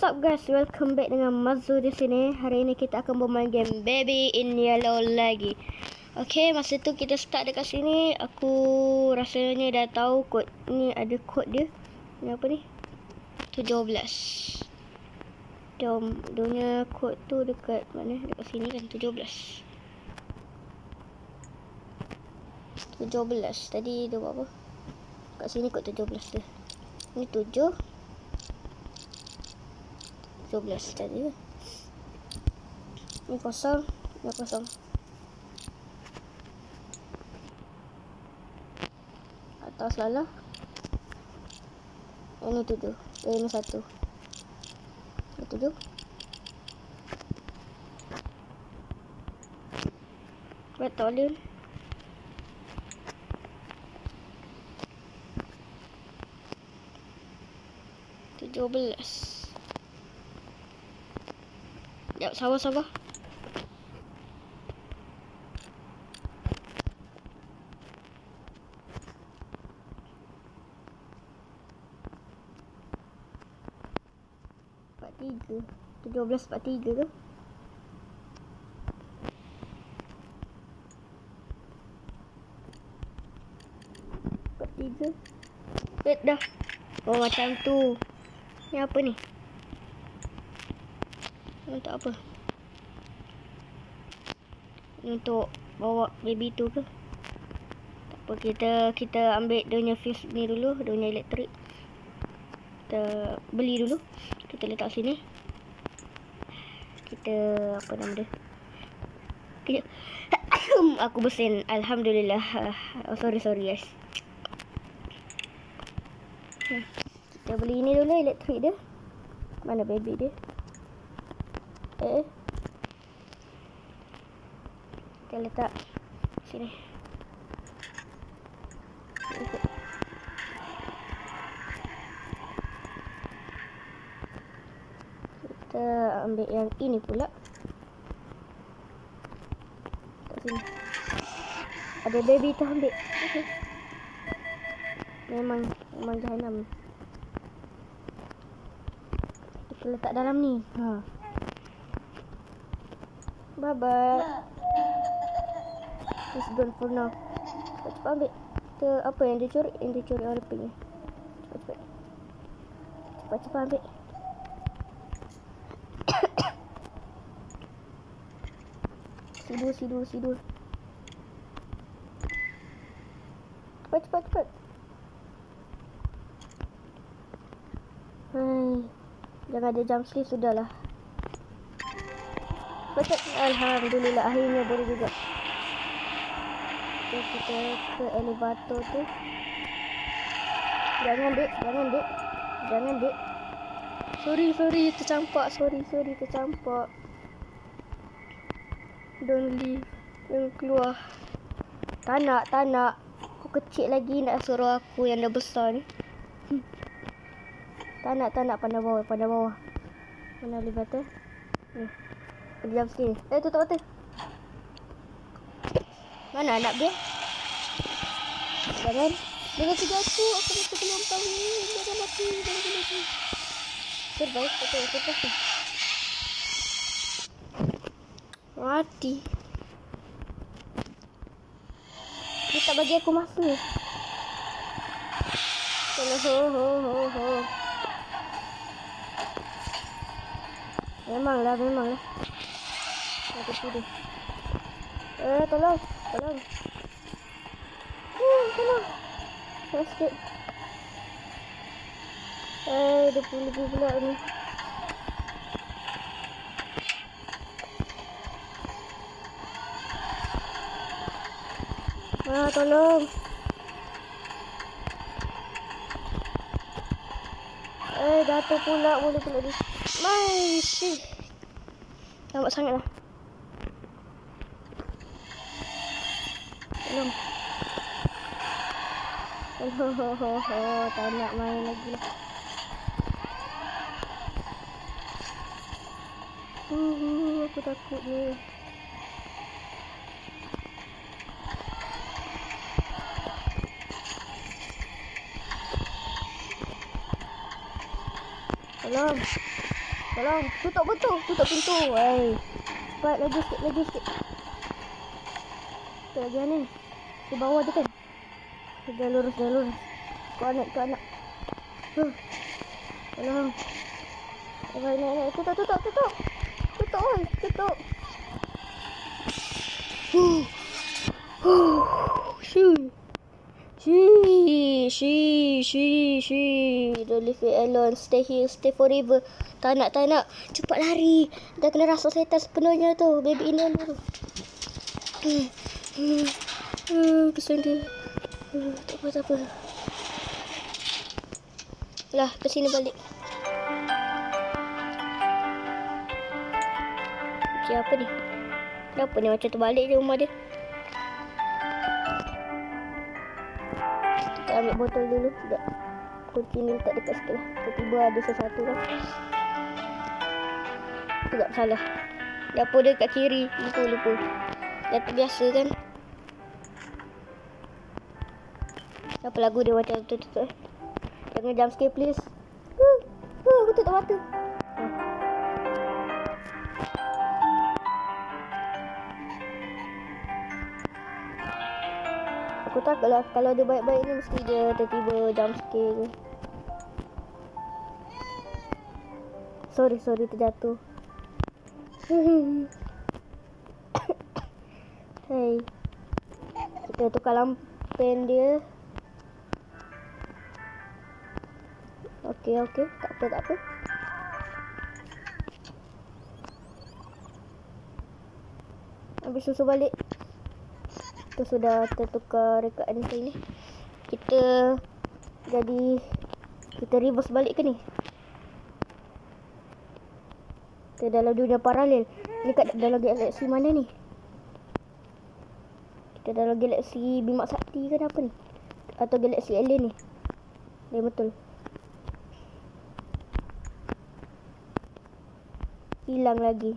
What's up guys, welcome back dengan Mazu di sini. Hari ini kita akan bermain game Baby in Yellow lagi. Okay, masa tu kita start dekat sini. Aku rasanya dah tahu kod. Ni ada kod dia. Ni apa ni? 17. Jom, dunia kod tu dekat mana? Dekat sini kan, 17. 17. Tadi dia buat apa? Kat sini kod 17 tu. Ni 7. 17 tadi. Ni kosong. Ni kosong. Atas lala. Ini 7. Ini 1. Ini 7. Betul. 17. Sekejap, sabar. Empat tiga. 17:43 ke? Dah. Oh, macam tu. Ni apa ni? Untuk apa? Untuk bawa baby tu ke? Tak apa, kita ambil dia punya fuse ni dulu, dia punya elektrik. Kita beli dulu. Kita letak sini. Kita apa nama dia? Kejap. Aku bersin. Alhamdulillah. Sorry guys. Kita beli ini dulu, elektrik dia. Mana baby dia? Kita letak sini. Kita ambil yang ini pula. Letak sini. Ada baby tu ambil. Okay. Memang jahanam. Kita letak dalam ni. Bye-bye. It's done for now. Cepat ambil. Apa yang dia curi? Yang dia curi orang pink. Cepat ambil. Sidur. Cepat. Jangan ada jump sleep, sudahlah. Alhamdulillah, akhirnya boleh juga. Okay, kita ke elevator tu. Jangan dek. Sorry, tercampak. Don't leave. Jangan keluar. Tak nak. Aku kecil lagi nak suruh aku yang dah besar ni. Tak nak. Pandai bawah. Mana elevator? Ni. Diam sini. Tutup mata. Mana anak dia? Jangan kejar aku. Aku masih belum tahu. Jangan mati. Survive. Betul. Mati. Dia tak bagi aku masuk. Ho. Memanglah. Aku sudah. Tolong. Tolong. Sikit. Dia pula ni. Tolong. Jatuh pula. Boleh pula dia. Masih. Lambat sangat lah. Tolong. Tak nak main lagi lah. Aku takut ni. Tolong. Tolong, tutup betul. Tutup pintu. Hai. Cepat, lagi sikit, lagi sikit. Tutup lagi ni. Di bawah tu kan. Dah lurus, dah lurus. Kau anak. Tolong. Naik. Tutup. Tutup, oi. Tutup. She. Don't leave it alone. Stay here. Stay forever. Tak nak. Cepat lari. Dah kena rasa setan sepenuhnya tu. Baby ini tu. Kesan dia. Tak apa. Lah, ke sini balik. Okay, apa ni? Kenapa ni macam terbalik je rumah dia? Kita ambil botol dulu. Sekejap. Kunci ni letak dekat situ lah. Tiba-tiba ada sesuatu lah. Sekejap, salah. Dapur dia kat kiri. Lupa. Dah terbiasa kan? Apa lagu dia macam tu. Jangan jump scare please. Aku tutup mata. Aku takut lah kalau dia baik-baik ni mesti dia tiba-tiba jump scare ke. Sorry terjatuh. Hey. Kita tukar lampen dia. Okey. Tak apa. Habis susu balik. Kita sudah tertukar dekat ni. Kita reverse balik ke ni? Kita dalam dunia paralel. Ni kat dalam galaksi mana ni? Kita dalam galaksi Bima Sakti ke apa ni? Atau galaksi alien ni? Ya betul. Hilang lagi.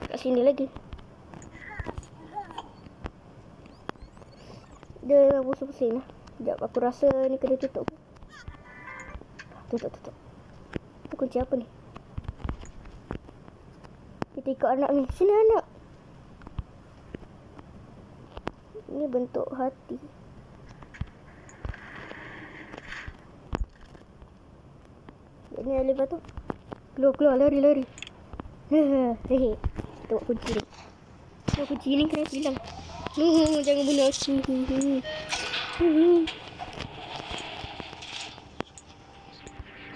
Kat sini lagi. Dia pusing-pusing lah. Sekejap, aku rasa ni kena tutup. Tutup. Itu kunci apa ni? Kita ikut anak ni. Sini anak. Ini bentuk hati. Ini elevator. Keluar, lari. Hehe. Tengok kunci ni. Kunci ni kena hilang. Jangan bunuh aku.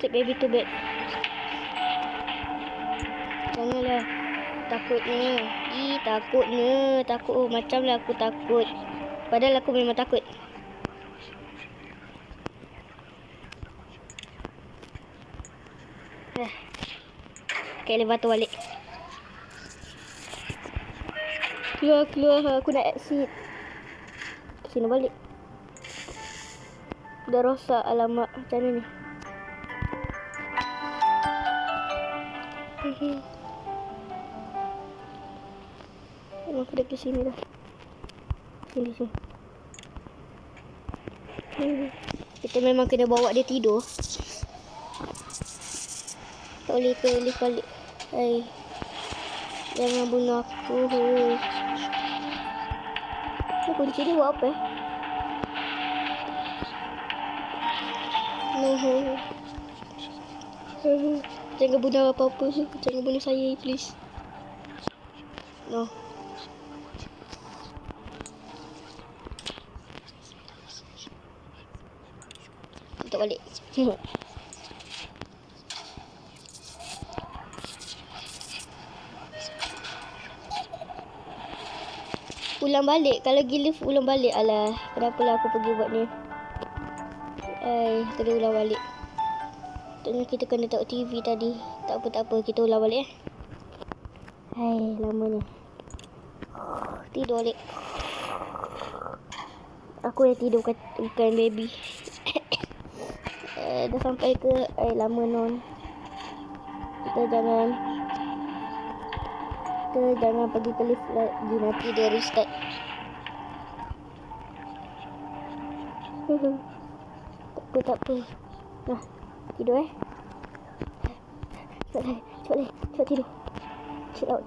Take baby to bed. Janganlah. Takutnya. Takut. Macamlah aku takut. Padahal aku memang takut. Okay, elevator balik. Keluar. Aku nak exit. Sini balik. Dah rosak alamak. Macam mana ni? Memang aku dah ke sini dah. Sini. Kita memang kena bawa dia tidur. Tak boleh ke lift balik. Hai. Jangan bunuh aku. Ni kunci ni buat apa Jangan bunuh apa-apa. Jangan bunuh saya please. No. Tutup balik. Ulang balik. Kalau gila ulang balik. Alah, kenapalah aku pergi buat ni. Kena ulang balik. Tentunya kita kena tengok TV tadi. Tak apa. Kita ulang balik lama ni. Tidur balik. Aku yang tidur bukan baby. Dah sampai ke lama non. Kita jangan pergi ke lift lagi, nanti dia restart. Tak apa. Nah, tidur Cepat leh. Cepat tidur. Chill out.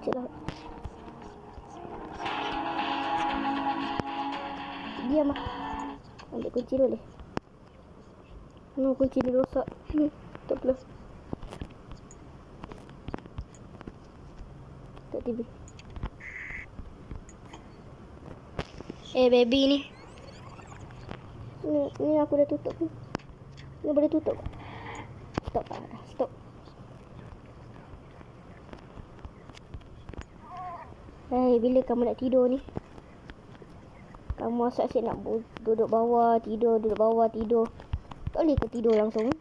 Diam lah. Ambil kunci dulu leh. Kunci dia rosak. Tak apalah. Tak TV. Baby ni. Ni aku dah tutup ni. Ni boleh tutup. Stop. Bila kamu nak tidur ni? Kamu asyik nak duduk bawah, tidur. Tak boleh ke tidur langsung?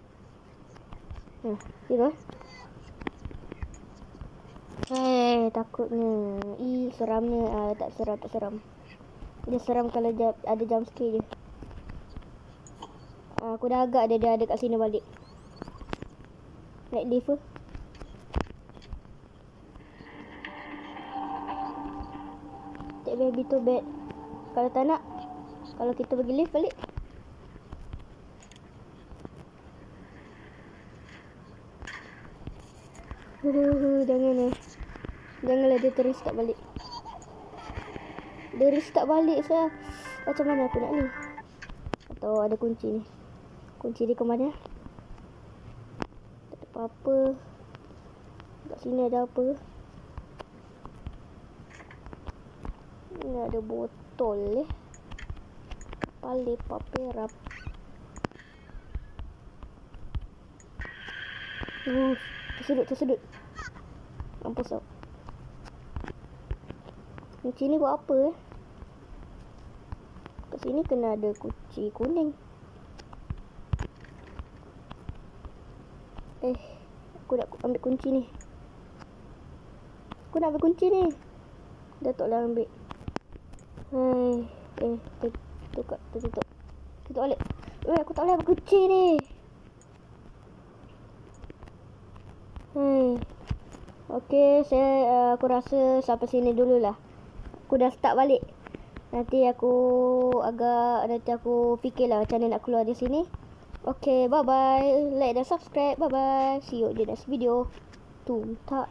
Tidur. Takutnya. Seramnya. Tak seram. Dia seram kalau ada jump scare je. Aku dah agak dia ada kat sini balik. Naik lift ke? Take baby to bed. Kalau tak nak, kalau kita pergi lift balik. Janganlah dia terrestart balik. Dia restart balik saya. Macam mana aku nak ni? Atau ada kunci ni? Kunci dia ke mana? Tak ada apa-apa. Kat sini ada apa? Ni ada botol Pale paperap. Tersudut. Mampus tau. Kunci ni buat apa Kat sini kena ada kunci kuning. Aku nak ambil kunci ni. Datuklah ambil. Tutup balik. Aku tak boleh ambil kunci ni. Okey, aku rasa sampai sini dululah. Aku dah start balik. Nanti aku fikirlah macam mana nak keluar dari sini. Okay, bye-bye. Like dan subscribe. Bye-bye. See you in the next video. Tum tak.